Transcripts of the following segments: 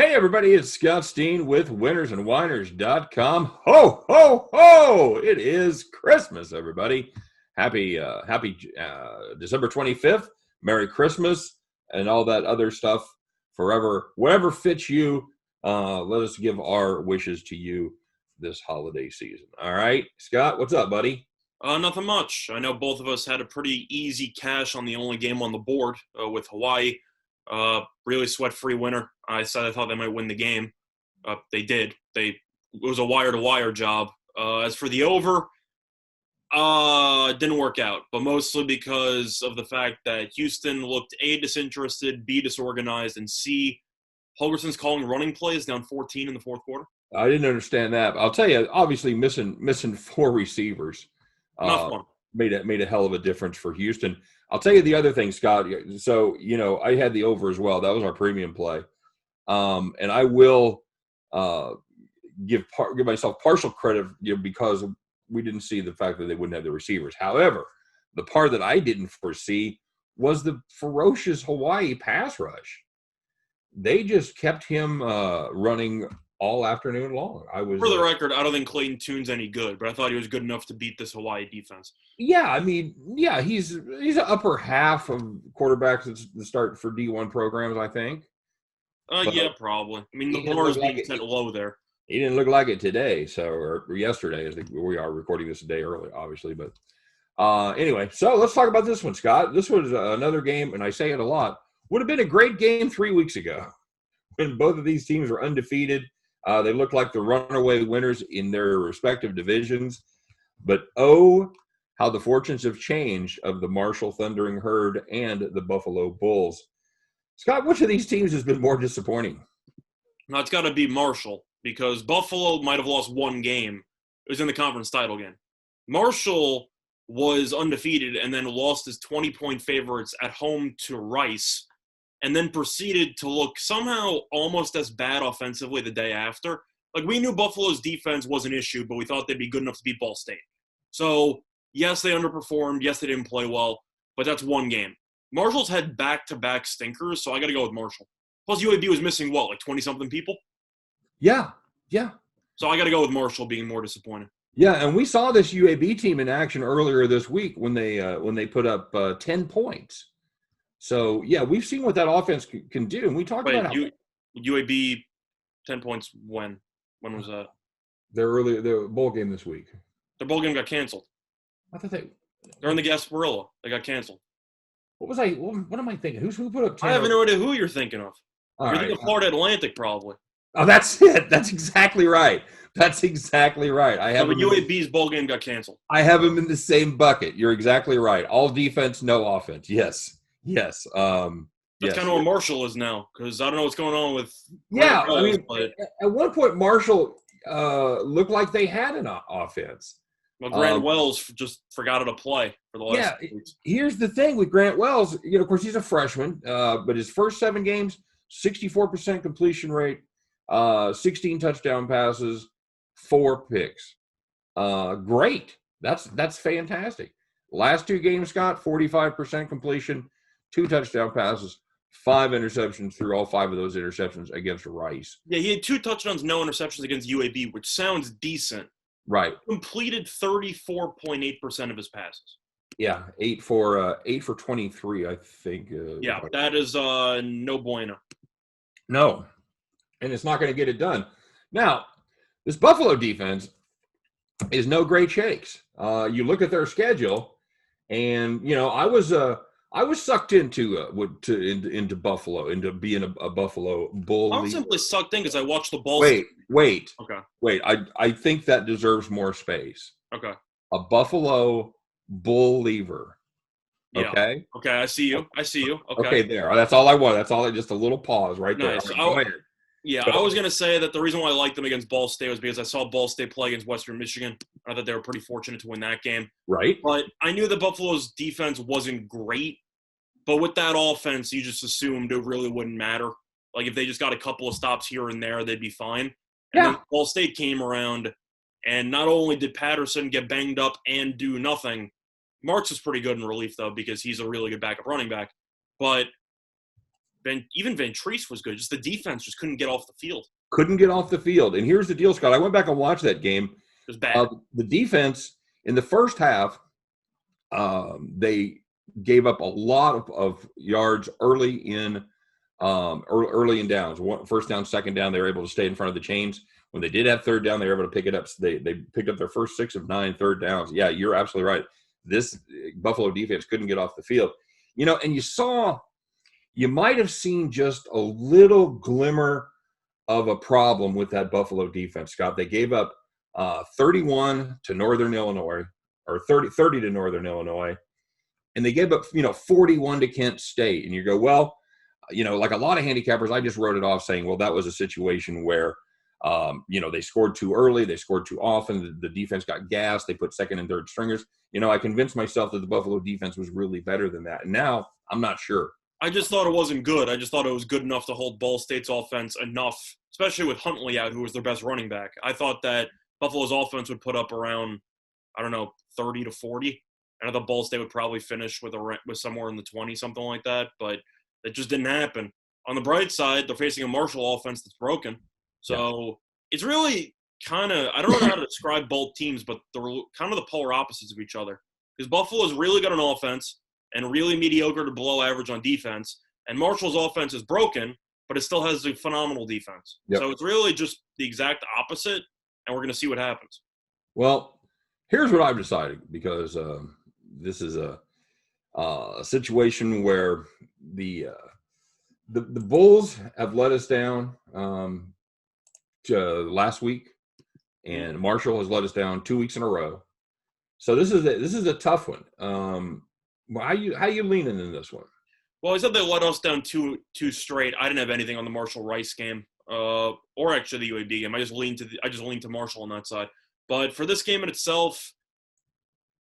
Hey everybody, it's Scott Steen with winnersandwhiners.com. Ho, ho, ho! It is Christmas, everybody. Happy December 25th. Merry Christmas and all that other stuff forever. Whatever fits you, let us give our wishes to you this holiday season. All right, Scott, what's up, buddy? Nothing much. I know both of us had a pretty easy cash on the only game on the board with Hawaii. Really sweat-free winner. I said I thought they might win the game. They did. It was a wire-to-wire job. As for the over, it didn't work out, but mostly because of the fact that Houston looked A, disinterested, B, disorganized, and C, Holgerson's calling running plays down 14 in the fourth quarter. I didn't understand that. I'll tell you, obviously missing four receivers. Not fun. Made a hell of a difference for Houston. I'll tell you the other thing, Scott. So, I had the over as well. That was our premium play. And I will give myself partial credit because we didn't see the fact that they wouldn't have the receivers. However, the part that I didn't foresee was the ferocious Hawaii pass rush. They just kept him running all afternoon long. For the record, I don't think Clayton Tune's any good, but I thought he was good enough to beat this Hawaii defense. Yeah, he's an upper half of quarterbacks that start for D1 programs, I think. Yeah, probably. I mean, the bar is being set low there. He didn't look like it today, or yesterday, as we are recording this a day early, obviously. But anyway, so let's talk about this one, Scott. This was another game, and I say it a lot. Would have been a great game 3 weeks ago when both of these teams were undefeated. They looked like the runaway winners in their respective divisions. But oh, how the fortunes have changed of the Marshall Thundering Herd and the Buffalo Bulls. Scott, which of these teams has been more disappointing? No, it's got to be Marshall because Buffalo might have lost one game. It was in the conference title game. Marshall was undefeated and then lost his 20-point favorites at home to Rice, and then proceeded to look somehow almost as bad offensively the day after. Like, we knew Buffalo's defense was an issue, but we thought they'd be good enough to beat Ball State. So, yes, they underperformed. Yes, they didn't play well, but that's one game. Marshall's had back-to-back stinkers, so I got to go with Marshall. Plus, UAB was missing, what, like 20-something people? Yeah. So I got to go with Marshall being more disappointing. Yeah, and we saw this UAB team in action earlier this week when they put up 10 points. So, yeah, we've seen what that offense can do, and we talked about how UAB 10 points when? When was that? Their bowl game this week. Their bowl game got canceled. I thought they're in the Gasparilla. They got canceled. What am I thinking? Who put up 10? I have no idea who you're thinking of. You're Right. thinking Florida Atlantic, probably. Oh, that's it. That's exactly right. I have UAB's bowl game got canceled. I have them in the same bucket. You're exactly right. All defense, no offense. Yes. That's kind of what Marshall is now, because I don't know what's going on with. Yeah, at one point Marshall looked like they had an offense. Well, Grant Wells just forgot how to play for the last. Yeah, here's the thing with Grant Wells. Of course, he's a freshman, but his first 7 games, 64% completion rate, 16 touchdown passes, 4 picks. Great. That's fantastic. Last 2 games, Scott, 45% completion, 2 touchdown passes, 5 interceptions through all 5 of those interceptions against Rice. Yeah, he had 2 touchdowns, no interceptions against UAB, which sounds decent. Right. Completed 34.8% of his passes. Yeah, 8 for 23, I think. That is no bueno. No, and it's not going to get it done. Now, this Buffalo defense is no great shakes. You look at their schedule, and I was sucked into Buffalo, into being a Buffalo Bull. I'm simply sucked in because I watched the ball. Wait. Okay. Wait, I think that deserves more space. Okay. A Buffalo Bull lever. Okay. Yeah. Okay, I see you. Okay, there. That's all I want. Just a little pause right there. Nice. Go ahead. Yeah, I was going to say that the reason why I liked them against Ball State was because I saw Ball State play against Western Michigan. I thought they were pretty fortunate to win that game. Right. But I knew that Buffalo's defense wasn't great. But with that offense, you just assumed it really wouldn't matter. Like, if they just got a couple of stops here and there, they'd be fine. And then Ball State came around, and not only did Patterson get banged up and do nothing, Marks is pretty good in relief, though, because he's a really good backup running back. But even Ventrese was good. Just the defense just couldn't get off the field. Couldn't get off the field. And here's the deal, Scott. I went back and watched that game. It was bad. The defense in the first half, they gave up a lot of yards early in downs. First down, second down, they were able to stay in front of the chains. When they did have third down, they were able to pick it up. They picked up their first 6 of 9 third downs. Yeah, you're absolutely right. This Buffalo defense couldn't get off the field. And you might have seen just a little glimmer of a problem with that Buffalo defense, Scott. They gave up 31 to Northern Illinois, or 30 to Northern Illinois, and they gave up 41 to Kent State. And you go, well, like a lot of handicappers, I just wrote it off saying, well, that was a situation where they scored too early, they scored too often, the defense got gassed, they put second and third stringers. I convinced myself that the Buffalo defense was really better than that, and now I'm not sure. I just thought it wasn't good. I just thought it was good enough to hold Ball State's offense enough, especially with Huntley out, who was their best running back. I thought that Buffalo's offense would put up around, 30 to 40. I thought Ball State would probably finish with somewhere in the 20, something like that, but it just didn't happen. On the bright side, they're facing a Marshall offense that's broken. So It's really kind of – I don't know how to describe both teams, but they're kind of the polar opposites of each other. Because Buffalo's really good on offense and really mediocre to below average on defense. And Marshall's offense is broken, but it still has a phenomenal defense. Yep. So it's really just the exact opposite, and we're going to see what happens. Well, here's what I've decided, because this is a situation where the Bulls have let us down last week, and Marshall has let us down 2 weeks in a row. So this is a tough one. How you leaning in this one? Well, I said they let us down two straight. I didn't have anything on the Marshall-Rice game, or actually the UAB game. I just leaned to Marshall on that side. But for this game in itself,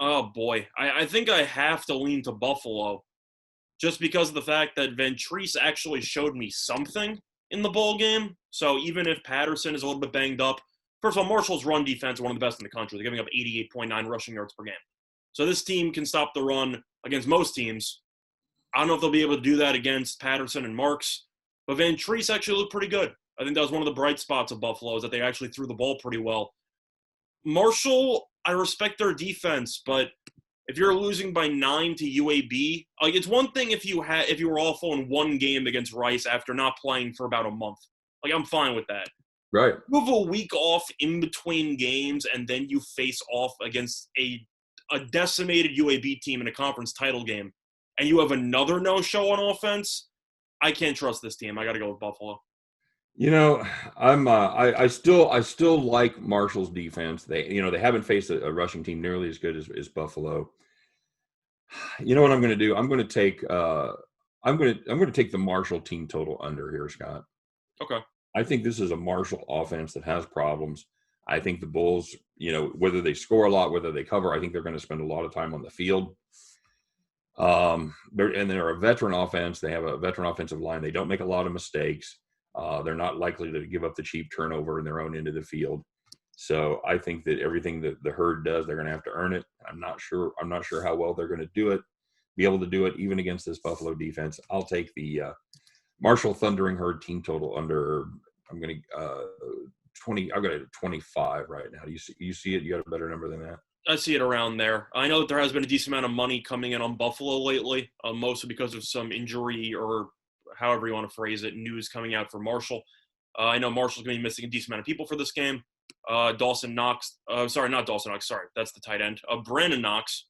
oh boy, I think I have to lean to Buffalo, just because of the fact that Ventrese actually showed me something in the bowl game. So even if Patterson is a little bit banged up, first of all, Marshall's run defense is one of the best in the country. They're giving up 88.9 rushing yards per game. So this team can stop the run against most teams. I don't know if they'll be able to do that against Patterson and Marks, but Ventrese actually looked pretty good. I think that was one of the bright spots of Buffalo, is that they actually threw the ball pretty well. Marshall, I respect their defense, but if you're losing by 9 to UAB, it's one thing if you were awful in one game against Rice after not playing for about a month. I'm fine with that. Right. You have a week off in between games, and then you face off against a decimated UAB team in a conference title game, and you have another no-show on offense. I can't trust this team. I got to go with Buffalo. I still like Marshall's defense. They haven't faced a rushing team nearly as good as Buffalo. You know what I'm going to do? I'm going to take the Marshall team total under here, Scott. Okay. I think this is a Marshall offense that has problems. I think the Bulls, whether they score a lot, whether they cover, I think they're going to spend a lot of time on the field. They're a veteran offense. They have a veteran offensive line. They don't make a lot of mistakes. They're not likely to give up the cheap turnover in their own end of the field. So I think that everything that the Herd does, they're going to have to earn it. I'm not sure how well they're going to be able to do it, even against this Buffalo defense. I'll take the Marshall Thundering Herd team total under. I'm going to 20. I've got it at 25 right now. You see it? You got a better number than that? I see it around there. I know that there has been a decent amount of money coming in on Buffalo lately, mostly because of some injury or however you want to phrase it, news coming out for Marshall. I know Marshall's going to be missing a decent amount of people for this game. Not Dawson Knox. Sorry, that's the tight end. Brandon Knox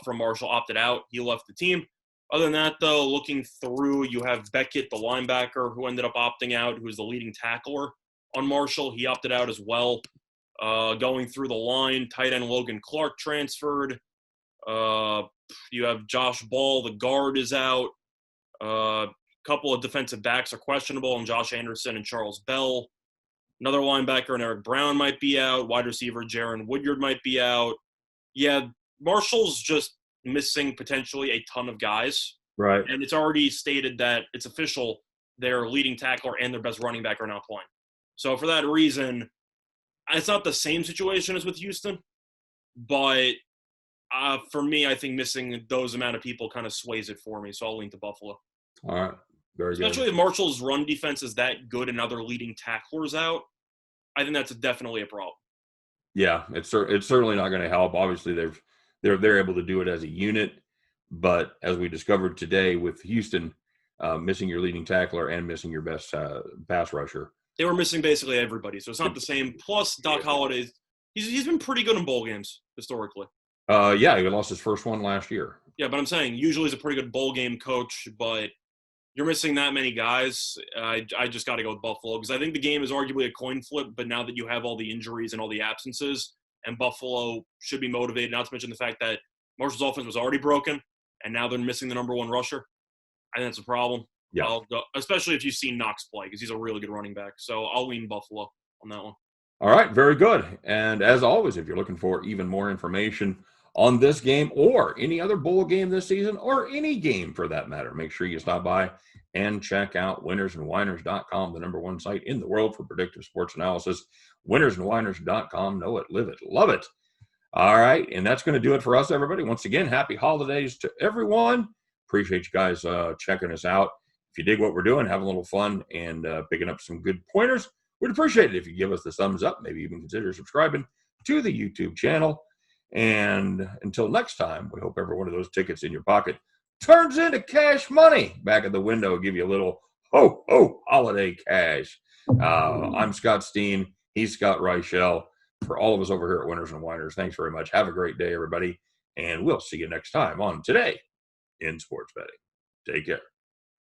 from Marshall opted out. He left the team. Other than that, though, looking through, you have Beckett, the linebacker, who ended up opting out, who's the leading tackler on Marshall. He opted out as well. Going through the line, tight end Logan Clark transferred. You have Josh Ball, the guard, is out. Couple of defensive backs are questionable, and Josh Anderson and Charles Bell. Another linebacker and Eric Brown might be out. Wide receiver Jaron Woodyard might be out. Yeah, Marshall's just missing potentially a ton of guys. Right. And it's already stated that it's official, their leading tackler and their best running back are not playing. So for that reason, it's not the same situation as with Houston, but for me, I think missing those amount of people kind of sways it for me, so I'll lean to Buffalo. All right. Very good. Especially if Marshall's run defense is that good and now they're leading tacklers out. I think that's definitely a problem. Yeah, it's certainly not going to help. Obviously, they're able to do it as a unit, but as we discovered today with Houston, missing your leading tackler and missing your best pass rusher, they were missing basically everybody, so it's not the same. Plus, Doc Holliday, he's been pretty good in bowl games historically. Yeah, he lost his first one last year. Yeah, but I'm saying usually he's a pretty good bowl game coach, but you're missing that many guys. I just got to go with Buffalo because I think the game is arguably a coin flip, but now that you have all the injuries and all the absences, and Buffalo should be motivated, not to mention the fact that Marshall's offense was already broken, and now they're missing the number one rusher. I think that's a problem. Yeah. I'll go, especially if you've seen Knox play because he's a really good running back. So I'll lean Buffalo on that one. All right, very good. And as always, if you're looking for even more information on this game or any other bowl game this season or any game for that matter, make sure you stop by and check out winnersandwhiners.com, the number one site in the world for predictive sports analysis. Winnersandwhiners.com. Know it, live it, love it. All right, and that's going to do it for us, everybody. Once again, happy holidays to everyone. Appreciate you guys checking us out. If you dig what we're doing, having a little fun, and picking up some good pointers, we'd appreciate it if you give us the thumbs up, maybe even consider subscribing to the YouTube channel. And until next time, we hope every one of those tickets in your pocket turns into cash money back at the window, give you a little holiday cash. I'm Scott Steen. He's Scott Reichel. For all of us over here at Winners and Winers, thanks very much. Have a great day, everybody. And we'll see you next time on Today in Sports Betting. Take care.